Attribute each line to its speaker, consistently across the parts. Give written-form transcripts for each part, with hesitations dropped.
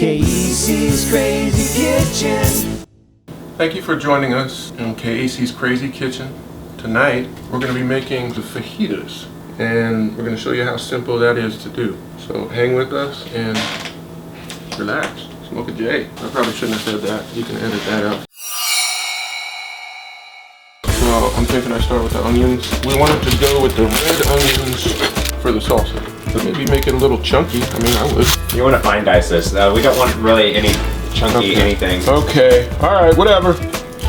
Speaker 1: Kayisi's Crazy Kitchen.
Speaker 2: Thank you for joining us in Kayisi's Crazy Kitchen. Tonight we're going to be making the fajitas, and we're going to show you how simple that is to do. So hang with us and relax. Smoke a J. I probably shouldn't have said that. You can edit that out. So I'm thinking I start with the onions. We wanted to go with the red onions for the salsa. But maybe make it a little chunky. I mean, I would.
Speaker 3: You want to fine dice this. We don't want really any chunky anything.
Speaker 2: Okay. Alright, whatever.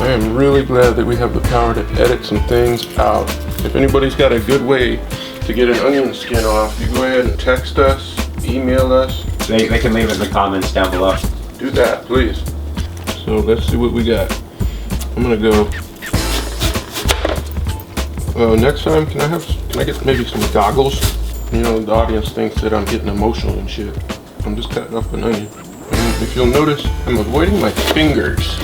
Speaker 2: I am really glad that we have the power to edit some things out. If anybody's got a good way to get an onion skin off, you go ahead and text us, email us.
Speaker 3: They can leave it in the comments down below.
Speaker 2: Do that, please. So let's see what we got. I'm gonna go. Next time, can I get maybe some goggles? You know, the audience thinks that I'm getting emotional and shit. I'm just cutting up an onion. And if you'll notice, I'm avoiding my fingers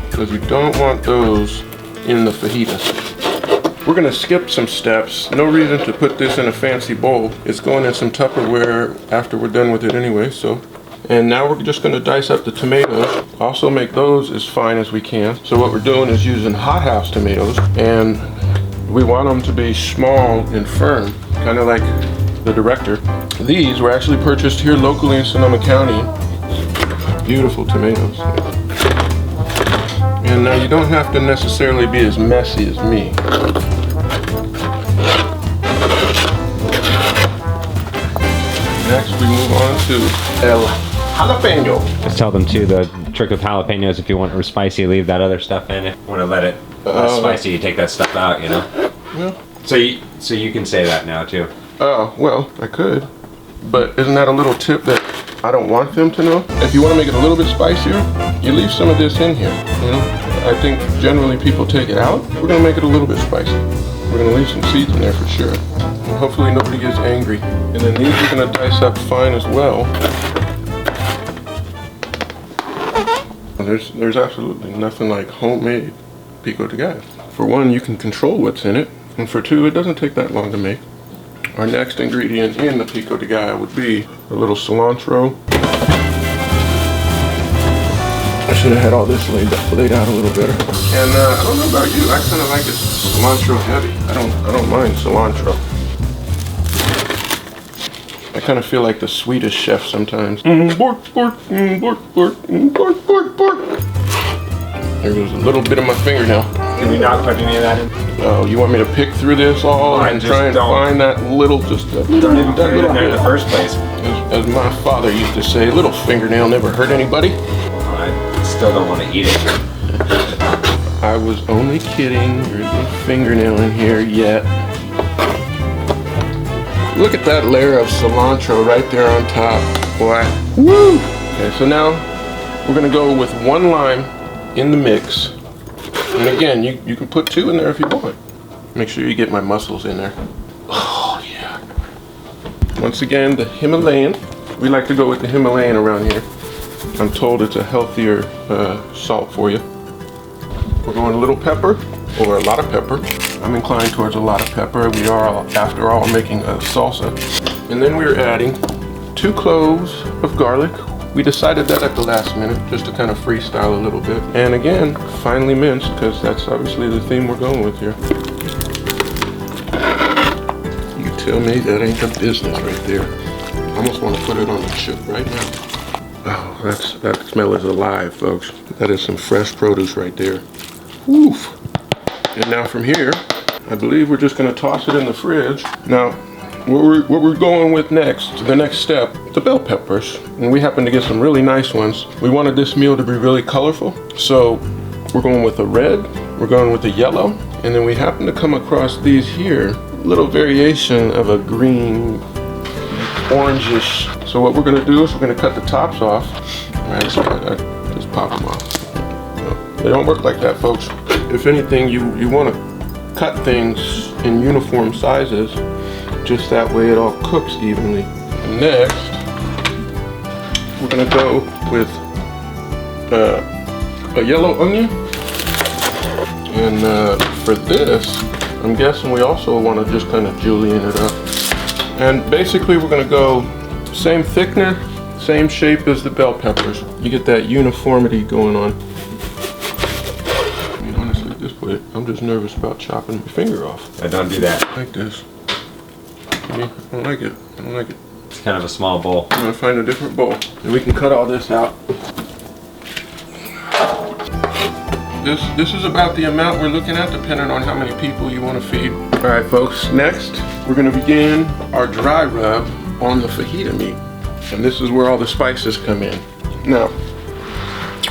Speaker 2: because we don't want those in the fajitas. We're gonna skip some steps. No reason to put this in a fancy bowl. It's going in some Tupperware after we're done with it anyway, so. And now we're just gonna dice up the tomatoes. Also make those as fine as we can. So what we're doing is using hothouse tomatoes, and we want them to be small and firm, kind of like the director. These were actually purchased here locally in Sonoma County. Beautiful tomatoes. And now you don't have to necessarily be as messy as me. Next we move on to el jalapeño.
Speaker 3: Just tell them too, the trick with jalapenos, if you want it spicy, leave that other stuff in. If you want to let it less spicy, you take that stuff out, you know?
Speaker 2: Yeah.
Speaker 3: So you can say that now too.
Speaker 2: Oh, well, I could. But isn't that a little tip that I don't want them to know? If you want to make it a little bit spicier, you leave some of this in here, you know? I think generally people take it out. We're going to make it a little bit spicy. We're going to leave some seeds in there for sure. And hopefully nobody gets angry. And then these are going to dice up fine as well. There's absolutely nothing like homemade Pico de Gallo. For one, you can control what's in it. And for two, it doesn't take that long to make. Our next ingredient in the Pico de Gallo would be a little cilantro. I should have had all this laid out a little better. And I don't know about you, I kind of like it cilantro heavy. I don't mind cilantro. I kind of feel like the Swedish chef sometimes. Bork, bork, bork, bork, bork, bork, bork. There goes a little bit of my fingernail.
Speaker 3: Can we not put any of that in?
Speaker 2: Oh, you want me to pick through this all and try and find that little, just that little,
Speaker 3: don't even put it in there in the first place.
Speaker 2: As my father used to say, little fingernail never hurt anybody.
Speaker 3: I still don't want to eat it.
Speaker 2: I was only kidding. There's no fingernail in here yet. Look at that layer of cilantro right there on top. Boy. Woo! Okay, so now we're gonna go with one lime in the mix. And again, you can put two in there if you want. Make sure you get my mussels in there. Oh yeah. Once again, the Himalayan. We like to go with the Himalayan around here. I'm told it's a healthier salt for you. We're going a little pepper, or a lot of pepper. I'm inclined towards a lot of pepper. We are, after all, making a salsa. And then we're adding 2 cloves of garlic. We decided that at the last minute, just to kind of freestyle a little bit. And again, finely minced, because that's obviously the theme we're going with here. You tell me that ain't the business right there. I almost want to put it on the chip right now. Oh, that smell is alive, folks. That is some fresh produce right there. Woof. And now from here, I believe we're just gonna toss it in the fridge. Now, what we're going with next, the next step, the bell peppers. And we happen to get some really nice ones. We wanted this meal to be really colorful. So we're going with a red, we're going with a yellow, and then we happen to come across these here, little variation of a green, orangish. So what we're gonna do is we're gonna cut the tops off. Actually, I just pop them off. No, they don't work like that, folks. If anything, you wanna cut things in uniform sizes, just that way it all cooks evenly. And next, we're gonna go with a yellow onion. And for this, I'm guessing we also want to just kind of julienne it up. And basically we're going to go same thickener, Same shape as the bell peppers. You get that uniformity going on. I mean, honestly, at this point, I'm just nervous about chopping my finger off.
Speaker 3: I don't do that.
Speaker 2: Like this. I don't like it. I don't like it.
Speaker 3: It's kind of a small bowl.
Speaker 2: I'm gonna find a different bowl. And we can cut all this out. This is about the amount we're looking at, depending on how many people you want to feed. All right, folks, next we're gonna begin our dry rub on the fajita meat. And this is where all the spices come in. Now,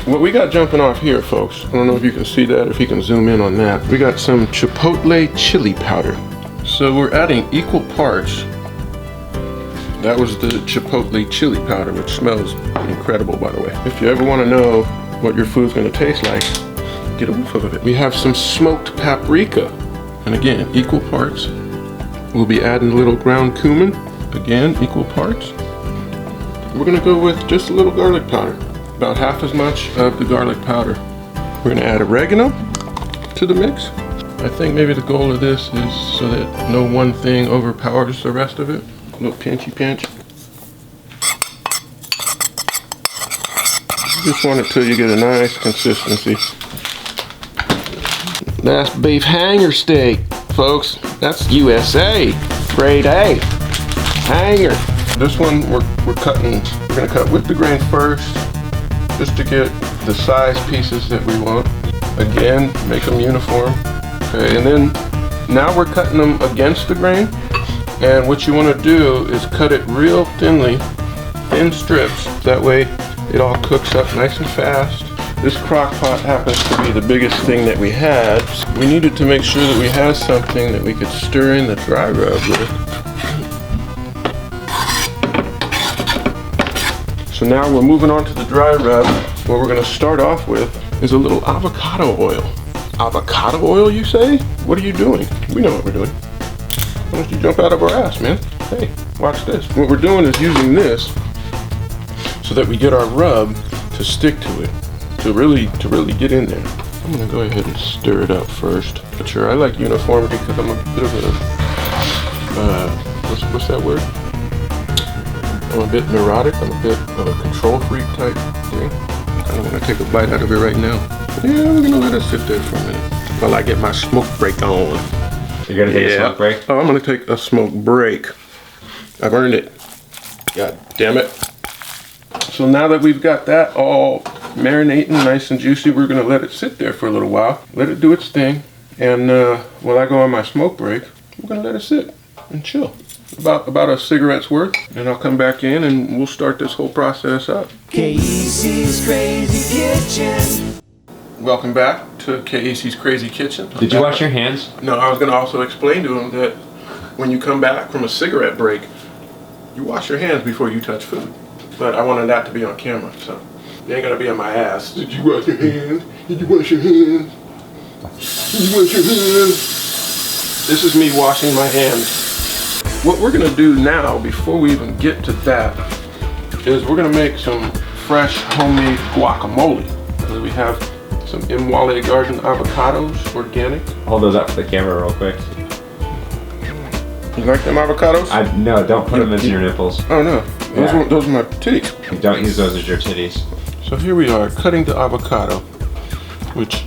Speaker 2: what we got jumping off here, folks, I don't know if you can see that, if you can zoom in on that. We got some Chipotle chili powder. So we're adding equal parts. That was the Chipotle chili powder, which smells incredible, by the way. If you ever want to know what your food's gonna taste like, get a whiff of it. We have some smoked paprika. And again, equal parts. We'll be adding a little ground cumin. Again, equal parts. We're gonna go with just a little garlic powder. About half as much of the garlic powder. We're gonna add oregano to the mix. I think maybe the goal of this is so that no one thing overpowers the rest of it. A little pinchy pinch. Just want it till you get a nice consistency. That's beef hanger steak, folks. That's USA. Grade A. Hanger. This one we're cutting. We're gonna cut with the grain first, just to get the size pieces that we want. Again, make them uniform. Okay, and then now we're cutting them against the grain. And what you want to do is cut it real thinly, thin strips. That way it all cooks up nice and fast. This crock pot happens to be the biggest thing that we had. We needed to make sure that we had something that we could stir in the dry rub with. So now we're moving on to the dry rub. What we're going to start off with is a little avocado oil. Avocado oil, you say? What are you doing? We know what we're doing. Why don't you jump out of our ass, man? Hey, watch this. What we're doing is using this so that we get our rub to stick to it, to really get in there. I'm gonna go ahead and stir it up first. But sure, I like uniformity because I'm a bit of a, what's that word? I'm a bit neurotic. I'm a bit of a control freak type thing. I don't want to take a bite out of it right now. Yeah, we're gonna let it sit there for a minute while I get my smoke break on.
Speaker 3: You're gonna take a smoke break?
Speaker 2: Oh, I'm gonna take a smoke break. I've earned it. God damn it. So now that we've got that all marinating nice and juicy, we're gonna let it sit there for a little while. Let it do its thing. And while I go on my smoke break, we're gonna let it sit and chill. About a cigarette's worth. And I'll come back in and we'll start this whole process up.
Speaker 1: Kayisi's Crazy Kitchen.
Speaker 2: Welcome back to Kayisi's Crazy Kitchen.
Speaker 3: Did you wash your hands?
Speaker 2: No, I was going to also explain to him that when you come back from a cigarette break, you wash your hands before you touch food. But I wanted that to be on camera, so you ain't going to be on my ass. Did you wash your hands? Did you wash your hands? Did you wash your hands? This is me washing my hands. What we're going to do now, before we even get to that, is we're going to make some fresh homemade guacamole. So we have some Imwale Garden avocados, organic.
Speaker 3: Hold those up for the camera real quick.
Speaker 2: You like them avocados?
Speaker 3: No, don't put them into your nipples.
Speaker 2: Oh no, those are my titties.
Speaker 3: Don't use those as your titties.
Speaker 2: So here we are, cutting the avocado, which,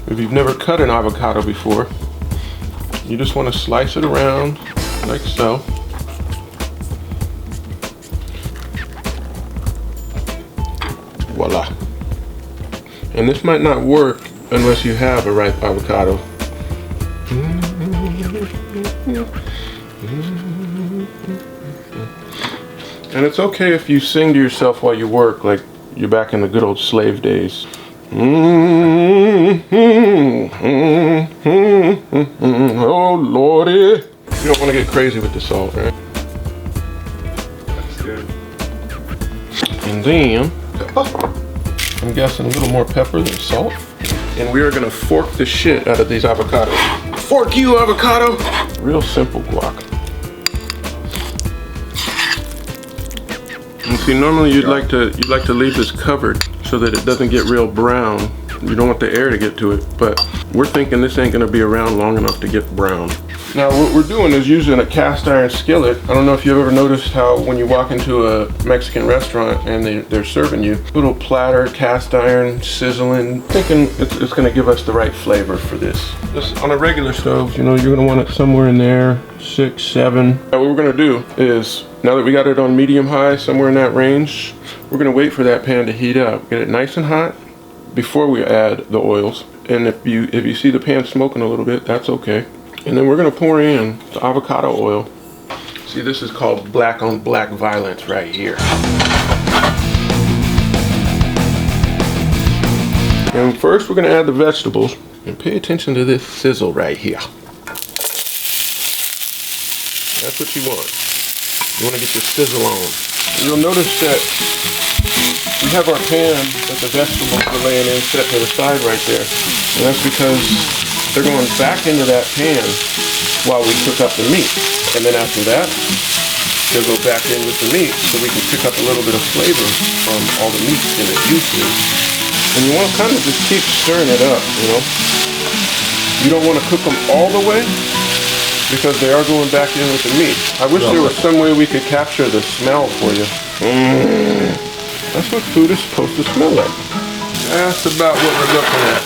Speaker 2: if you've never cut an avocado before, you just want to slice it around like so. Voila. And this might not work unless you have a ripe avocado. And it's okay if you sing to yourself while you work, like you're back in the good old slave days. Oh Lordy. You don't want to get crazy with the salt, right?
Speaker 3: That's good.
Speaker 2: And then, I'm guessing a little more pepper than salt. And we are gonna fork the shit out of these avocados. Fork you, avocado! Real simple guac. And see, normally you'd like to leave this covered so that it doesn't get real brown. You don't want the air to get to it, but we're thinking this ain't gonna be around long enough to get brown. Now what we're doing is using a cast iron skillet. I don't know if you've ever noticed how when you walk into a Mexican restaurant and they're serving you little platter, cast iron, sizzling, thinking it's gonna give us the right flavor for this. Just on a regular stove, you know, you're gonna want it somewhere in there, 6, 7. What we're gonna do is, now that we got it on medium high, somewhere in that range, we're gonna wait for that pan to heat up. Get it nice and hot before we add the oils. And if you see the pan smoking a little bit, that's okay. And then we're gonna pour in the avocado oil. See, this is called black on black violence right here. And first we're gonna add the vegetables. And pay attention to this sizzle right here. That's what you want. You wanna get your sizzle on. You'll notice that we have our pan that the vegetables are laying in set to the side right there. And that's because they're going back into that pan while we cook up the meat. And then after that, they'll go back in with the meat so we can pick up a little bit of flavor from all the meat and the juices. And you want to kind of just keep stirring it up, you know. You don't want to cook them all the way because they are going back in with the meat. I wish there was some way we could capture the smell for you. That's what food is supposed to smell like. That's about what we're looking at.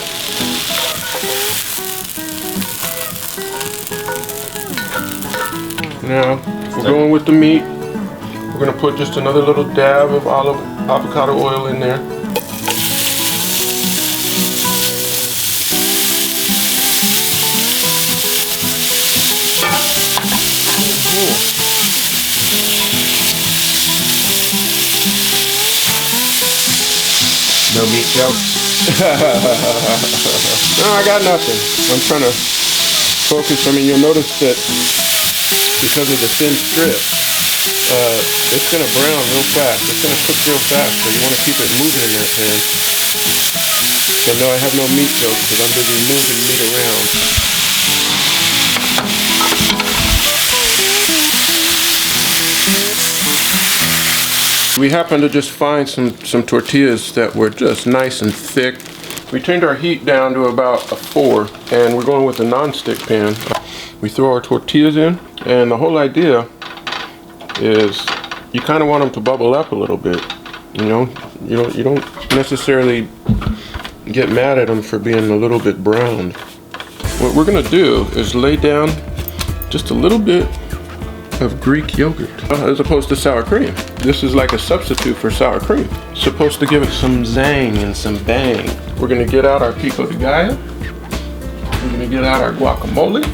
Speaker 2: Now, we're going with the meat. We're going to put just another little dab of avocado oil in there.
Speaker 3: No meat jokes?
Speaker 2: No, I got nothing. I'm trying to focus. I mean, you'll notice that because of the thin strip, it's going to brown real fast. It's going to cook real fast, so you want to keep it moving in that pan. And no, I have no meat jokes because I'm busy moving meat around. We happened to just find some tortillas that were just nice and thick. We turned our heat down to about a 4, and we're going with a non-stick pan. We throw our tortillas in, and the whole idea is you kind of want them to bubble up a little bit. You know, you don't necessarily get mad at them for being a little bit browned. What we're gonna do is lay down just a little bit of Greek yogurt as opposed to sour cream. This is like a substitute for sour cream. It's supposed to give it some zang and some bang. We're gonna get out our Pico de Gallo. We're gonna get out our guacamole.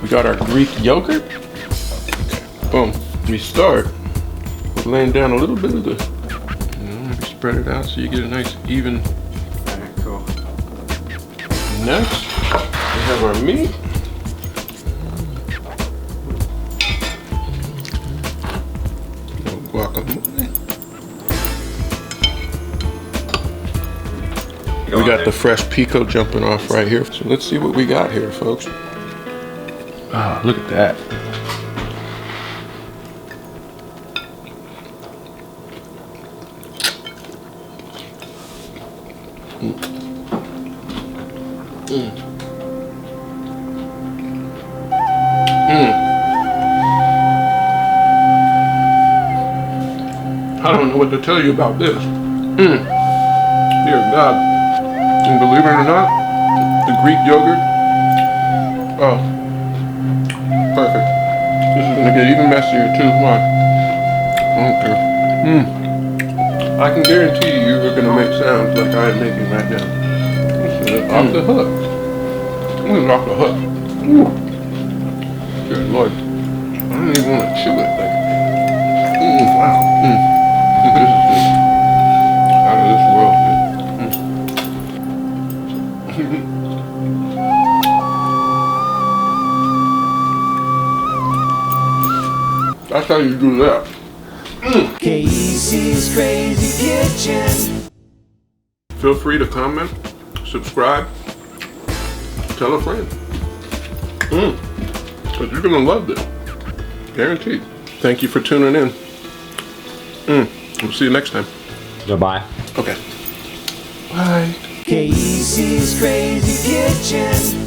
Speaker 2: We got our Greek yogurt. Okay. Boom. We start with laying down a little bit of the, maybe spread it out so you get a nice even.
Speaker 3: Alright, cool.
Speaker 2: Next, we have our meat. Guacamole. We got the fresh pico jumping off right here. So let's see what we got here, folks. Ah, look at that. I don't know what to tell you about this. Dear God. And believe it or not, the Greek yogurt, oh, perfect. This is gonna get even messier too. Watch. Okay. I can guarantee you're gonna make sounds like I am making right now. This is off the hook. This is off the hook. Ooh. Good Lord. I don't even want to chew it. Like, wow. This is just out of this world. That's how you do that.
Speaker 1: Kayisi's Crazy Kitchen.
Speaker 2: Feel free to comment, subscribe, tell a friend. Because you're gonna love this. Guaranteed. Thank you for tuning in. We'll see you next time.
Speaker 3: Goodbye.
Speaker 2: Okay. Bye.
Speaker 1: Kayisi's Crazy Kitchen.